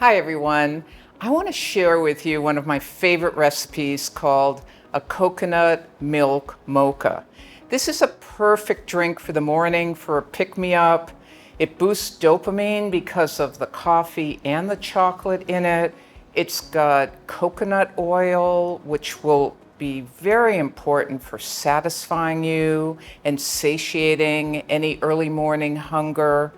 Hi everyone. I want to share with you one of my favorite recipes called a coconut milk mocha. This is a perfect drink for the morning for a pick-me-up. It boosts dopamine because of the coffee and the chocolate in it. It's got coconut oil, which will be very important for satisfying you and satiating any early morning hunger.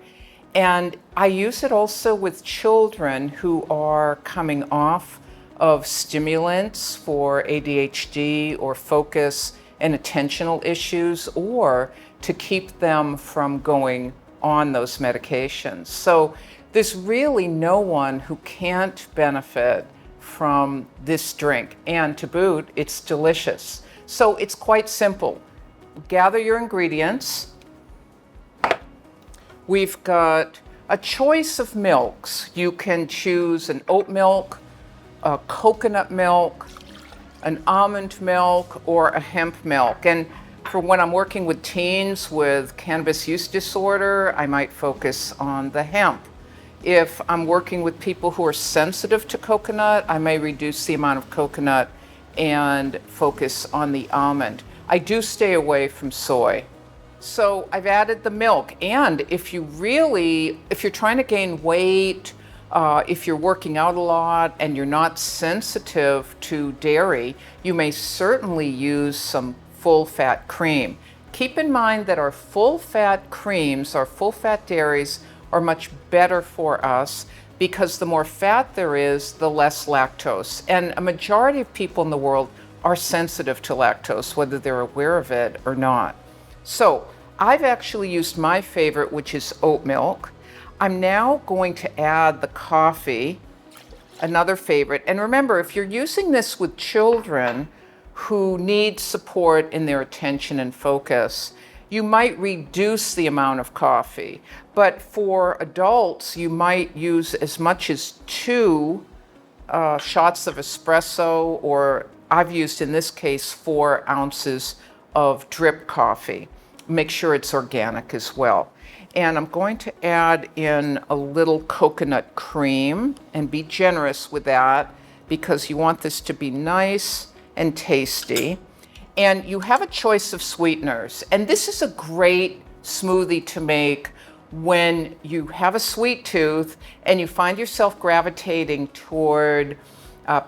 And I use it also with children who are coming off of stimulants for ADHD or focus and attentional issues, or to keep them from going on those medications. So there's really no one who can't benefit from this drink. And to boot, it's delicious. So it's quite simple. Gather your ingredients. We've got a choice of milks. You can choose an oat milk, a coconut milk, an almond milk, or a hemp milk. And for when I'm working with teens with cannabis use disorder, I might focus on the hemp. If I'm working with people who are sensitive to coconut, I may reduce the amount of coconut and focus on the almond. I do stay away from soy. So I've added the milk, and if you're trying to gain weight, if you're working out a lot and you're not sensitive to dairy, you may certainly use some full-fat cream. Keep in mind that our full-fat creams, our full-fat dairies, are much better for us because the more fat there is, the less lactose. And a majority of people in the world are sensitive to lactose, whether they're aware of it or not. So I've actually used my favorite, which is oat milk. I'm now going to add the coffee, another favorite. And remember, if you're using this with children who need support in their attention and focus, you might reduce the amount of coffee. But for adults, you might use as much as 2 shots of espresso, or I've used in this case 4 ounces of drip coffee. Make sure it's organic as well. And I'm going to add in a little coconut cream, and be generous with that because you want this to be nice and tasty. And you have a choice of sweeteners. And this is a great smoothie to make when you have a sweet tooth and you find yourself gravitating toward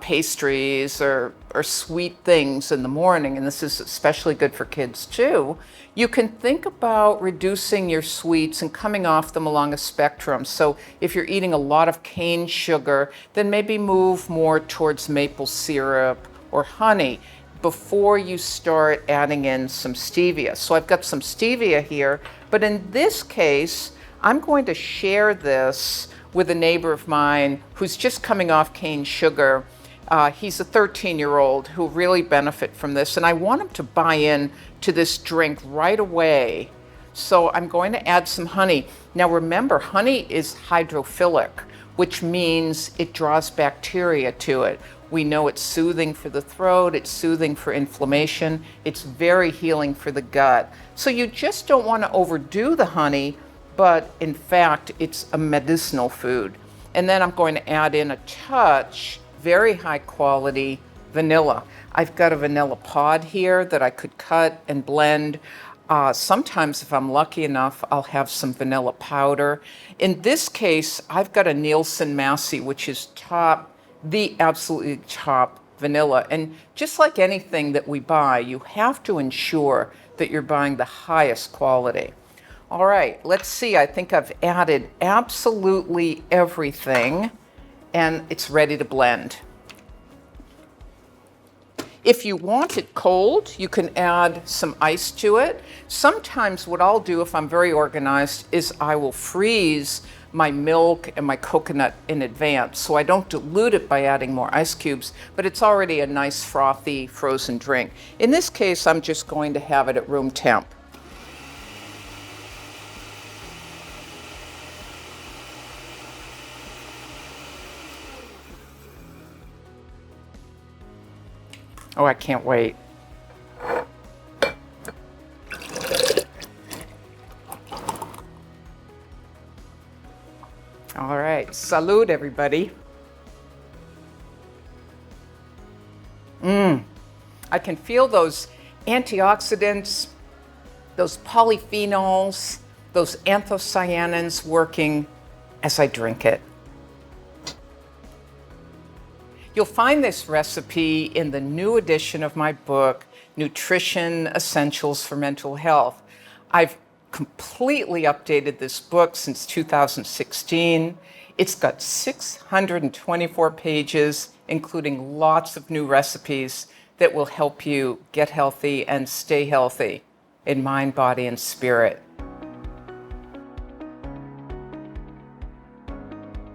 pastries or sweet things in the morning, and this is especially good for kids too. You can think about reducing your sweets and coming off them along a spectrum. So if you're eating a lot of cane sugar, then maybe move more towards maple syrup or honey before you start adding in some stevia. So I've got some stevia here, but in this case, I'm going to share this with a neighbor of mine who's just coming off cane sugar. He's a 13-year-old who'll really benefit from this, and I want him to buy in to this drink right away. So I'm going to add some honey. Now remember, honey is hydrophilic, which means it draws bacteria to it. We know it's soothing for the throat, it's soothing for inflammation, it's very healing for the gut. So you just don't want to overdo the honey, but in fact, it's a medicinal food. And then I'm going to add in a touch, very high quality vanilla. I've got a vanilla pod here that I could cut and blend. Sometimes if I'm lucky enough, I'll have some vanilla powder. In this case, I've got a Nielsen Massey, which is the absolutely top vanilla. And just like anything that we buy, you have to ensure that you're buying the highest quality. All right, let's see. I think I've added absolutely everything, and it's ready to blend. If you want it cold, you can add some ice to it. Sometimes what I'll do, if I'm very organized, is I will freeze my milk and my coconut in advance, so I don't dilute it by adding more ice cubes, but it's already a nice frothy frozen drink. In this case, I'm just going to have it at room temp. Oh, I can't wait. All right, salud, everybody. I can feel those antioxidants, those polyphenols, those anthocyanins working as I drink it. You'll find this recipe in the new edition of my book, Nutrition Essentials for Mental Health. I've completely updated this book since 2016. It's got 624 pages, including lots of new recipes that will help you get healthy and stay healthy in mind, body, and spirit.